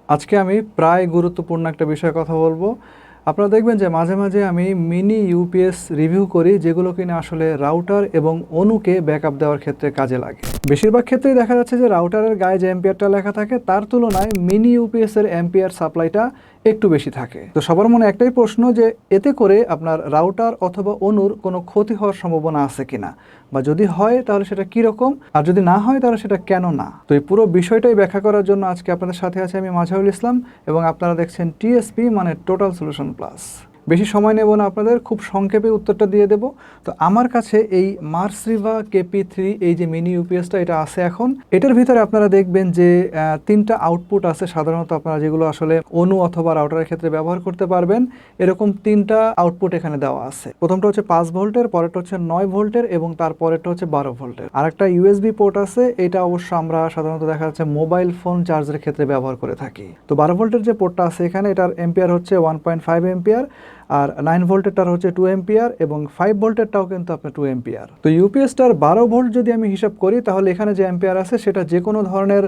আজকে আমি প্রায় গুরুত্বপূর্ণ একটা বিষয়ে কথা বলবো। আপনারা দেখবেন যে মাঝে মাঝে আমি মিনি ইউপিএস রিভিউ করি, যেগুলো কিনা আসলে রাউটার এবং অনুকে ব্যাকআপ দেওয়ার ক্ষেত্রে কাজে লাগে। বেশিরভাগ ক্ষেত্রেই দেখা যাচ্ছে যে রাউটারের গায়ে যে অ্যাম্পিয়ারটা লেখা থাকে তার তুলনায় মিনি ইউপিএস এর অ্যাম্পিয়ার সাপ্লাইটা একটু বেশি থাকে। তো সবার মনে একটাই প্রশ্ন যে এতে করে আপনার রাউটার অথবা অনুর কোনো ক্ষতি হওয়ার সম্ভাবনা আছে কিনা, বা যদি হয় তাহলে সেটা কীরকম, আর যদি না হয় তাহলে সেটা কেন না। তো এই পুরো বিষয়টাই ব্যাখ্যা করার জন্য আজকে আপনাদের সাথে আছে আমি মাঝহারুল ইসলাম, এবং আপনারা দেখছেন টিএসপি মানে টোটাল সলিউশন প্লাস। বেশি সময় নেব না আপনাদের, খুব সংক্ষেপে উত্তরটা দিয়ে দেব। তো আমার কাছে এই মার্সরিভা KP3 এই যে মিনি ইউপিএসটা এটা আছে এখন। এটার ভিতরে আপনারা দেখবেন যে তিনটা আউটপুট আছে, সাধারণত আপনারা যেগুলো আসলে অনু অথবা রাউটারের ক্ষেত্রে ব্যবহার করতে পারবেন, এরকম তিনটা আউটপুট এখানে দেওয়া আছে। প্রথমটা হচ্ছে 5 ভোল্টের, পরেরটা হচ্ছে 9 ভোল্টের এবং তারপরেরটা হচ্ছে 12 ভোল্টের। আর একটা ইউএসবি পোর্ট আছে, এটা অবশ্য আমরা সাধারণত দেখা যাচ্ছে মোবাইল ফোন চার্জের ক্ষেত্রে ব্যবহার করে থাকি। তো 12 ভোল্টের যে পোর্টটা আছে এখানে, এটার এম্পিয়ার হচ্ছে 1.5 এম্পিয়ার, আর 9 ভোল্টেরটার হচ্ছে 2 এম্পিয়ার এবং 5 ভোল্টেরটাও কিন্তু আপনার 2 এম্পিয়ার। তো ইউপিএসটার 12 ভোল্ট যদি আমি হিসাব করি, তাহলে এখানে যে এম্পিয়ার আছে সেটা যে কোনো ধরনের,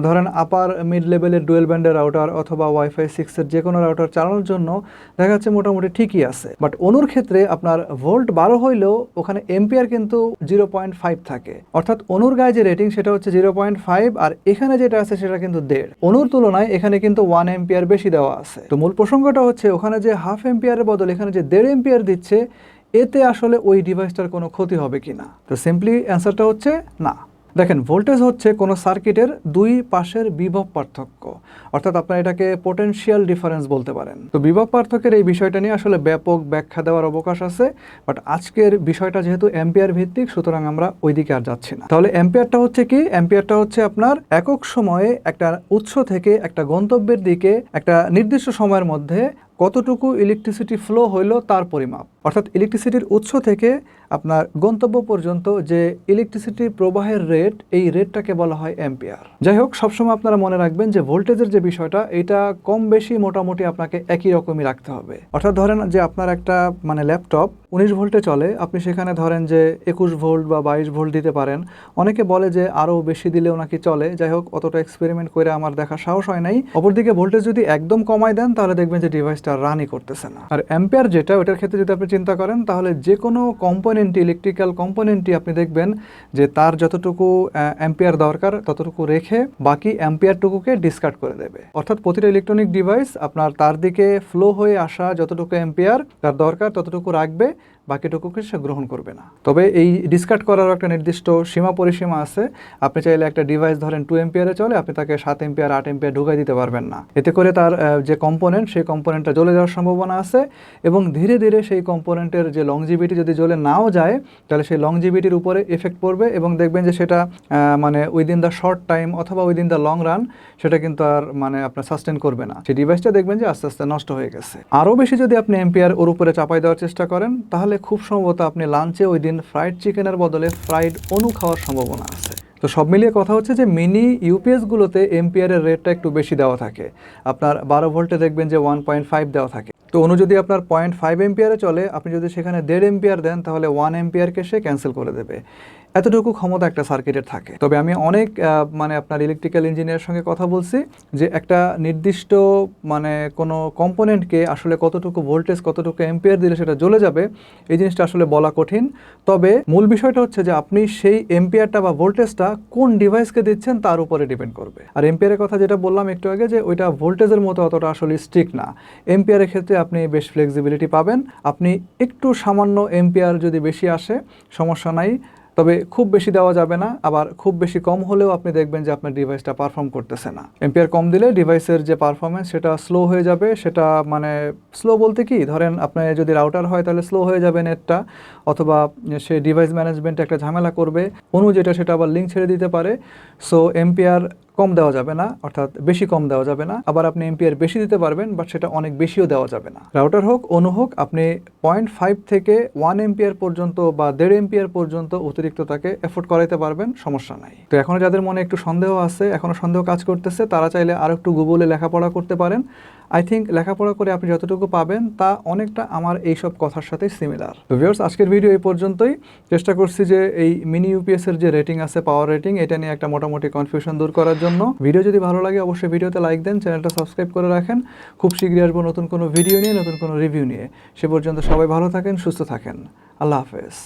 ধরেন আপার মিড লেভেলের ডুয়েল ব্যান্ডের রাউটার অথবা ওয়াইফাই 6 এর যে কোনো রাউটার চালানোর জন্য দেখা যাচ্ছে মোটামুটি ঠিকই আছে। বাট অনুর ক্ষেত্রে আপনার ভোল্ট 12 হইলেও ওখানে এম্পিয়ার কিন্তু 0.5 থাকে, অর্থাৎ অনুর গায়ে যে রেটিং সেটা হচ্ছে 0.5, আর এখানে যেটা আছে সেটা কিন্তু 1.5। অনুর তুলনায় এখানে কিন্তু 1 এম্পিয়ার বেশি দেওয়া আছে। তো মূল প্রসঙ্গটা হচ্ছে ওখানে যে হাফ এম্পিয়ার বদল এখানে যে 1.5 এম্পিয়ার দিচ্ছে, এতে আসলে ওই ডিভাইসটার কোনো ক্ষতি হবে কিনা। তো সিম্পলি অ্যান্সারটা হচ্ছে না। দেখেন, ভোল্টেজ হচ্ছে কোনো সার্কিটের দুই পাশের বিভব পার্থক্য, অর্থাৎ আপনারা এটাকে পোটেনশিয়াল ডিফারেন্স বলতে পারেন। তো বিভব পার্থক্যের এই বিষয়টা নিয়ে আসলে ব্যাপক ব্যাখ্যা দেওয়ার অবকাশ আছে, বাট আজকের বিষয়টা যেহেতু এম্পিয়ার ভিত্তিক, সুতরাং আমরা ওই দিকে আর যাচ্ছি না। তাহলে এম্পিয়ারটা হচ্ছে কি? এম্পিয়ারটা হচ্ছে আপনার একক সময়ে একটা উৎস থেকে একটা গন্তব্যের দিকে একটা নির্দিষ্ট সময়ের মধ্যে কতটুকু ইলেকট্রিসিটি ফ্লো হইলো তার পরিমাপ, অর্থাৎ ইলেকট্রিসিটির উৎস থেকে আপনার গন্তব্য পর্যন্ত যে ইলেকট্রিসিটি প্রবাহের রেট, এই রেটটাকে বলা হয় অ্যাম্পিয়ার। যাই হোক, সবসময় আপনারা মনে রাখবেন যে ভোল্টেজের যে বিষয়টা, এটা কম বেশি মোটামুটি আপনাকে একই রকমই রাখতে হবে। অর্থাৎ ধরেন যে আপনার একটা ল্যাপটপ 19 ভোল্টে চলে, আপনি সেখানে ধরেন যে 21 ভোল্ট বা 22 ভোল্ট দিতে পারেন। অনেকে বলে যে আরও বেশি দিলেও নাকি চলে। যাই হোক, অতটা এক্সপেরিমেন্ট করে আমার দেখার সাহস হয় নাই। অপরদিকে ভোল্টেজ যদি একদম কমায় দেন, তাহলে দেখবেন যে ডিভাইসটা রানই করতেছে না। আর অ্যাম্পিয়ার যেটা, ওটার ক্ষেত্রে যদি আপনি চিন্তা করেন, তাহলে যে কোনো কম্পোনেন্টই, ইলেকট্রিক্যাল কম্পোনেন্টই আপনি দেখবেন যে তার যতটুকু অ্যাম্পিয়ার দরকার ততটুকু রেখে বাকি অ্যাম্পিয়ারটুকুকে ডিসকার্ড করে দেবে। অর্থাৎ প্রতিটা ইলেকট্রনিক ডিভাইস আপনার তার দিকে ফ্লো হয়ে আসা যতটুকু অ্যাম্পিয়ার তার দরকার ততটুকু রাখবে, বাকিটুকুকে সে গ্রহণ করবে না। তবে এই ডিসকার্ড করার একটা নির্দিষ্ট সীমা পরিসীমা আছে। আপনি চাইলে একটা ডিভাইস ধরেন 2 এম্পিয়ারে চলে, আপনি তাকে 7 এম্পিয়ার 8 এম্পিয়ার ঢুকাই দিতে পারবেন না। এতে করে তার যে কম্পোনেন্ট, সেই কম্পোনেন্টটা জ্বলে যাওয়ার সম্ভাবনা আছে, এবং ধীরে ধীরে সেই কম্পোনেন্টের যে লংজিভিটি যদি জ্বলে নাও যায়, তাহলে সেই লংজিভিটির উপরে এফেক্ট পড়বে, এবং দেখবেন যে সেটা উইদিন দ্য শর্ট টাইম অথবা উইদিন দ্য লং রান সেটা কিন্তু আর আপনার সাস্টেন করবে না। সেই ডিভাইসটা দেখবেন যে আস্তে আস্তে নষ্ট হয়ে গেছে। আরও বেশি যদি আপনি এম্পিয়ার ওর উপরে চাপাই দেওয়ার চেষ্টা করেন, তাহলে খুব সম্ভবত আপনি লাঞ্চে ওই দিন ফ্রাইড চিকেনের বদলে ফ্রাইড অনু খাওয়ার সম্ভাবনা আছে। তো সব মিলিয়ে কথা হচ্ছে যে মিনি ইউপিএসগুলোতে এম্পিয়ারের রেটটা একটু বেশি দেওয়া থাকে। আপনার 12 ভোল্টে দেখবেন যে 1.5 দেওয়া থাকে। তো অনু যদি আপনার 0.5 এম্পিয়ারে চলে, আপনি যদি সেখানে 1.5 এম্পিয়ার দেন, তাহলে 1 এম্পিয়ারকে সে ক্যান্সেল করে দেবে। এতটুকু ক্ষমতা একটা সার্কিটের থাকে। তবে আমি অনেক আপনার ইলেকট্রিক্যাল ইঞ্জিনিয়ারের সঙ্গে কথা বলছি যে একটা নির্দিষ্ট কোনো কম্পোনেন্টকে আসলে কতটুকু ভোল্টেজ, কতটুকু এম্পিয়ার দিলে সেটা জ্বলে যাবে, এই জিনিসটা আসলে বলা কঠিন। তবে মূল বিষয়টা হচ্ছে যে আপনি সেই এম্পিয়ারটা বা ভোল্টেজটা কোন ডিভাইসকে দিচ্ছেন তার উপরে ডিপেন্ড করবে। আর এম্পিয়ারের কথা যেটা বললাম একটু আগে, যে ওইটা ভোল্টেজের মতো অতটা আসলে স্ট্রিক্ট না। এম্পিয়ারের ক্ষেত্রে আপনি বেশ ফ্লেক্সিবিলিটি পাবেন। আপনি একটু সামান্য এম্পিয়ার যদি বেশি আসে, সমস্যা নাই, তবে খুব বেশি দেওয়া যাবে না, আবার খুব বেশি কম হলেও আপনি দেখবেন যে আপনার ডিভাইসটা পারফর্ম করতেছে না। এম্পিয়ার কম দিলে ডিভাইসের যে পারফরমেন্স সেটা স্লো হয়ে যাবে। সেটা স্লো বলতে কি, ধরেন আপনার যদি রাউটার হয় তাহলে স্লো হয়ে যাবে নেটটা, অথবা সে ডিভাইস ম্যানেজমেন্টে একটা ঝামেলা করবে। অনু যেটা, সেটা আবার লিঙ্ক ছেড়ে দিতে পারে। সো এম্পিয়ার কম দেওয়া যাবে না, অর্থাৎ বেশি কম দেওয়া যাবে না। আবার আপনি এম্পিয়ার বেশি দিতে পারবেন, বাট সেটা অনেক বেশিও দেওয়া যাবে না। রাউটার হোক, অনু হোক, আপনি 0.5 থেকে 1 এম্পিয়ার পর্যন্ত বা 1.5 এম্পিয়ার পর্যন্ত অতিরিক্ত তাকে এফোর্ড করাইতে পারবেন, সমস্যা নাই। তো এখনও যাদের মনে একটু সন্দেহ আছে, এখনও সন্দেহ কাজ করতেছে, তারা চাইলে আরও একটু গুগলে লেখাপড়া করতে পারেন। আই থিঙ্ক লেখাপড়া করে আপনি যতটুকু পাবেন তা অনেকটা আমার এইসব কথার সাথে সিমিলার। তো ভিউয়ার্স, আজকের ভিডিও এই পর্যন্তই। চেষ্টা করছি যে এই মিনি ইউপিএস এর যে রেটিং আছে, পাওয়ার রেটিং, এটা নিয়ে একটা মোটামুটি কনফিউশন দূর করার জন্য। ভিডিও যদি ভালো লাগে অবশ্যই ভিডিওতে লাইক দেন, চ্যানেলটা সাবস্ক্রাইব করে রাখেন। খুব শীঘ্রই আসবো নতুন কোনো ভিডিও নিয়ে, নতুন কোনো রিভিউ নিয়ে। সে পর্যন্ত সবাই ভালো থাকেন, সুস্থ থাকেন। আল্লাহ হাফেজ।